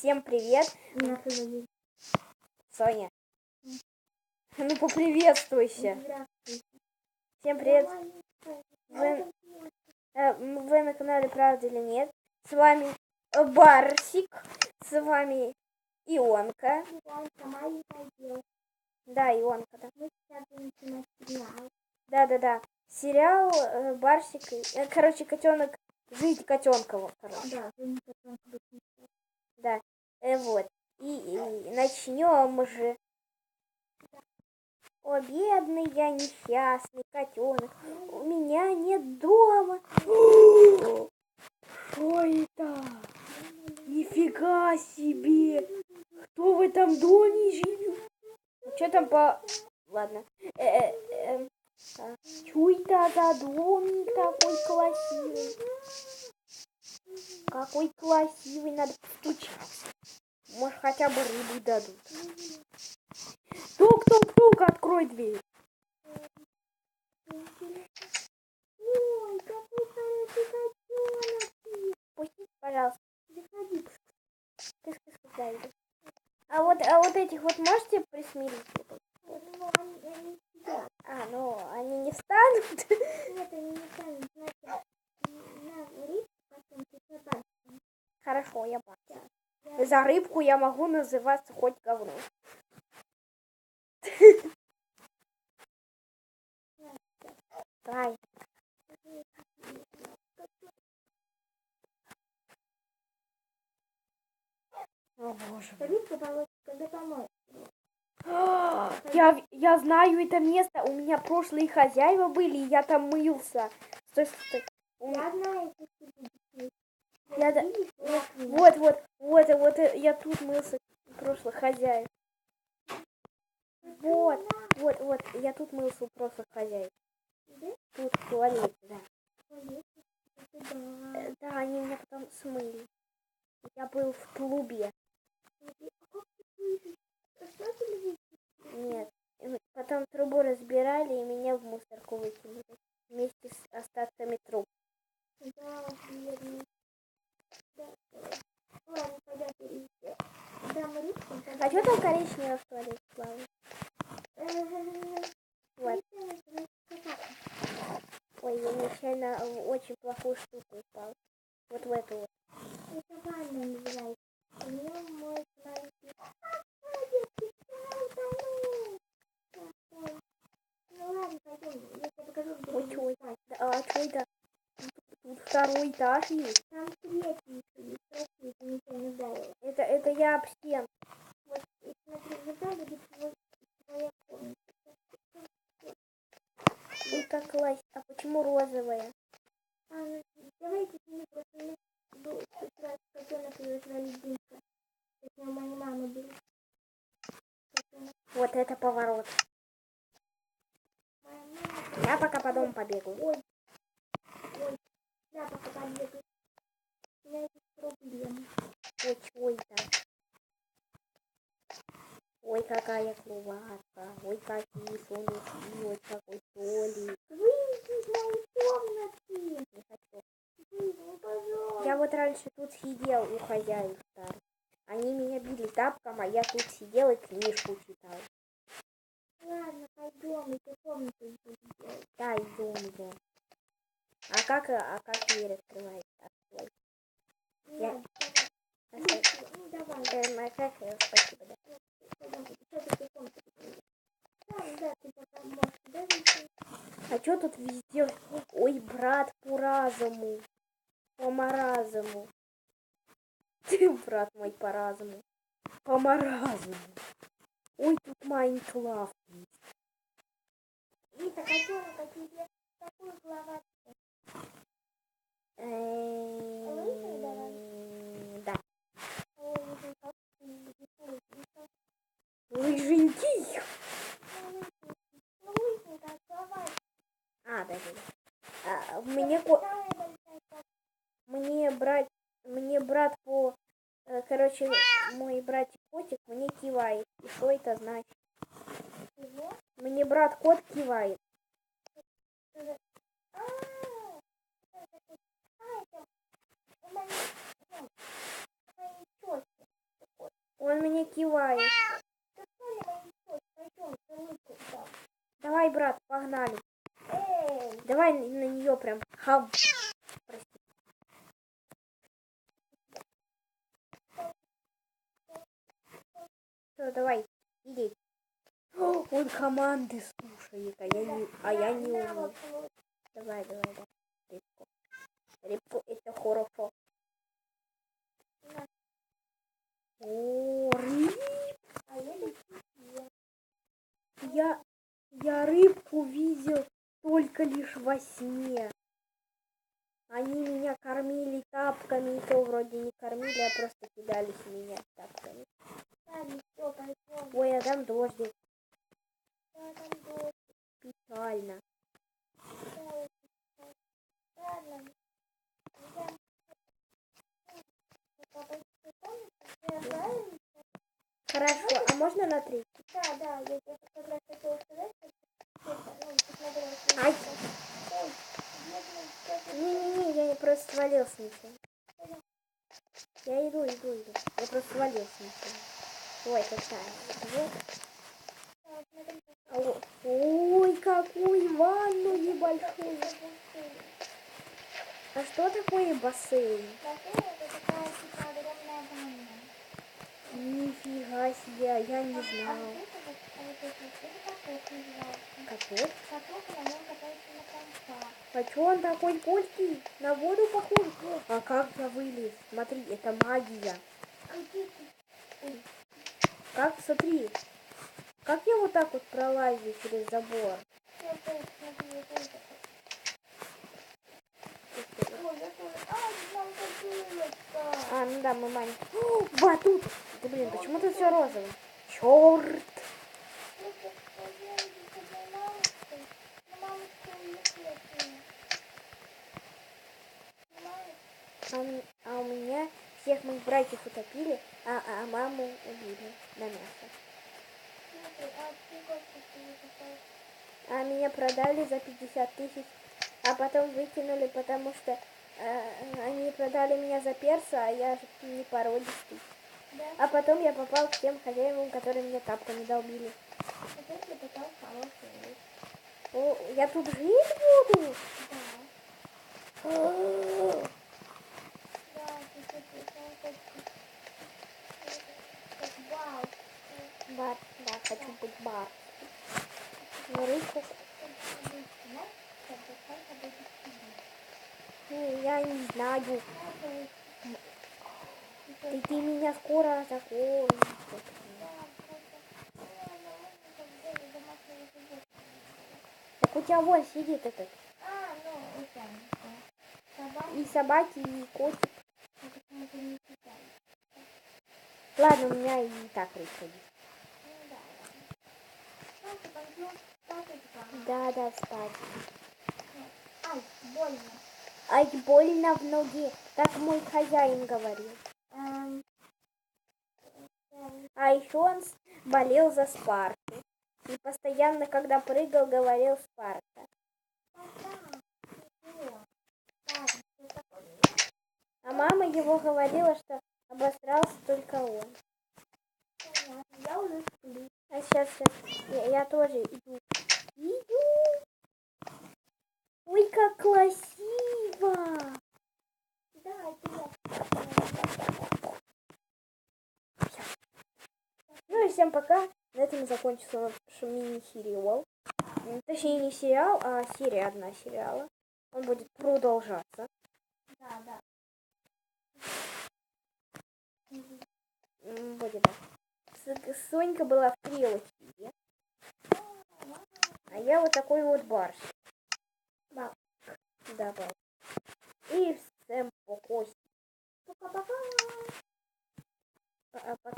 Всем привет. Меня зовут Соня. Ну поприветствуйся. Всем привет. Вы на канале Правда или нет? С вами Барсик. С вами Ионка. Да, Ионка, да. Мы сейчас будем снимать сериал. Да. Сериал Барсик. Короче, котенок. Жизнь котенка. Короче. Да, жизнь котенка. Да. Вот. И начнем же. О, бедный я несчастный котенок. У меня нет дома. Что это? Нифига себе. Кто в этом доме живет? Что там по... Ладно. Что это за домик такой красивый? Какой красивый, надо постучаться. Может, хотя бы рыбу дадут. Тук-тук-тук, открой дверь. Ой, какой хороший котенок. Пусти, пожалуйста. Заходи. А вот этих вот можете присмирить? Ну, они сидят. Ну, они не встанут? Нет, они не станут. Значит, на рыбку потом ты собачка. Хорошо, я понял. За рыбку я могу называться хоть говно. Давай. О боже. Рыбка получится, когда помоешь. Я знаю это место. У меня прошлые хозяева были, и я там мылся. Стой. Я знаю, что ты будешь. Вот, я тут мылся у прошлых хозяев. Вот, я тут мылся у прошлых хозяев. Тут в туалете, да. Да, они меня потом смыли. Я был в клубе. Нет. Потом трубу разбирали и меня в мусорку выкинули. Вместе с остатками труб. Да, бедный. Да. Ладно, пойдем. Дам рыбку. А что там коричневое в туалете плавает? Вот. Ой, я нечаянно в очень плохую штуку упал. Вот в эту вот. Это ванна называется. У меня мой маленький... Ну ладно, пойдем. Я тебе покажу, где Ой, чё это? А что это? Тут второй этаж есть. там третий еще есть. Ты ничего не ударила. Это я об стену. Вот, и смотри, вот там будет твоя комната. Ой, как класс. А почему розовая? Давайте с ней просто был как раз котенок, его звали Димка. Это у моей мамы был котенок. Вот это поворот. Моя мама... Я пока по дому побегаю. Ой, я пока побегаю. У меня есть проблемы. Ой, чё это? Ой, какая клубаска. Ой, какие солнышки. Ой, какой столик. Выйди из моей комнаты. Не хочу. Выйди, пожалуйста. Я вот раньше тут сидел у хозяев старых. Они меня били тапком, а я тут сидел и книжку читал. Ладно, пойдем, и ты комнату будешь делать. Да, идем. А как дверь открывается? Ой. Ладно, ну давай. Спасибо, да. Пойдем, сейчас ты комнату будешь. Да, ты пока можешь туда зайти. А что тут везде? Ой, брат по разуму. По маразму. Брат мой по разуму. По маразму. Ой, тут Майнкрафт есть. Вита, котенок, а тебе такую кроватку? Да. Ой, Лыженьки. лысенькая кровать. Да. Мне брат по... Короче, мой братик котик мне кивает. И что это значит? Мне брат кот кивает. Он меня кивает. Достали мои щёки, пойдём, целуйку там. Давай, брат, погнали. Эй! Давай на нее прям. Хам. Прости. Все, давай, иди. О, он команды слушает, я не На умею. вот, вот. Давай, давай, да. Рыбку. Рыбку это хорошо. На. О, рыб. А я такие. Я рыбку видел только лишь во сне. Они меня кормили тапками, и то вроде не кормили, а просто кидались в меня тапками. Ладно, всё, пойдём. Ой, а там дождик. Да, там дождь. Печально. Да, ладно. Идём. Папа, ты помнишь, что я правильно? Хорошо, а можно на 3? Да, я тебе как раз хотела сказать, что это, ну, посмотрела, что Ай! ой, бедный, как это. Не-не-не, я не просто свалился ничего. Я иду. Я просто свалился ничего. Ой, какая. Вот. А, смотри, Ой, какой ванну небольшой. А что такое бассейн? бассейн это такая типа огромная ванна. Нифига себе, я не А знал. вот это каток называется. Каток? Каток, на нем катается на коньках. А чё он такой польский? На воду похож? А как я вылез? Смотри, это магия. Как, смотри. Как я вот так вот пролазю через забор? Смотри, это. Ой, я тоже. А, там копилочка. А, ну да, мы маленькие. О, батут! Да блин, почему тут все розовое? Черт! А у меня всех моих братьев утопили, а маму убили на мясо. А меня продали за 50 тысяч, а потом выкинули, потому что они продали меня за перса, а я же не породистый. Да? А потом я попал к тем хозяевам, которые меня тапками долбили. Теперь ты попал в хороший лес. О, я тут жить буду? Да. О, Да, как вау. бар, да, хочу быть бар. Ну, рыбку, я не знаю. Ты меня скоро закончишь. Так у тебя вон сидит этот. А, ну, это. Собака. И собаки, и котик. Я почему-то не читаю. Ладно, у меня и так рыбка есть. Ну да, ладно. Ну, ты пойдёшь спать, Да, спать. Ай, больно. Ай, больно в ноге, так мой хозяин говорил. Эм, А еще он болел за Спарту. И постоянно, когда прыгал, говорил Спарта. А мама его говорила, что обосрался только он. я уже сплю. А сейчас, я тоже иду. Ой, как красиво! Да, это Ну и всем пока. На этом закончился наш мини-сериал. Точнее, не сериал, а серия одна сериала. Он будет продолжаться. Да. Будет, да. Сонька была в трилогии. А я вот такой вот барс. Да, бар. И всем покой. Пока-пока. Пока.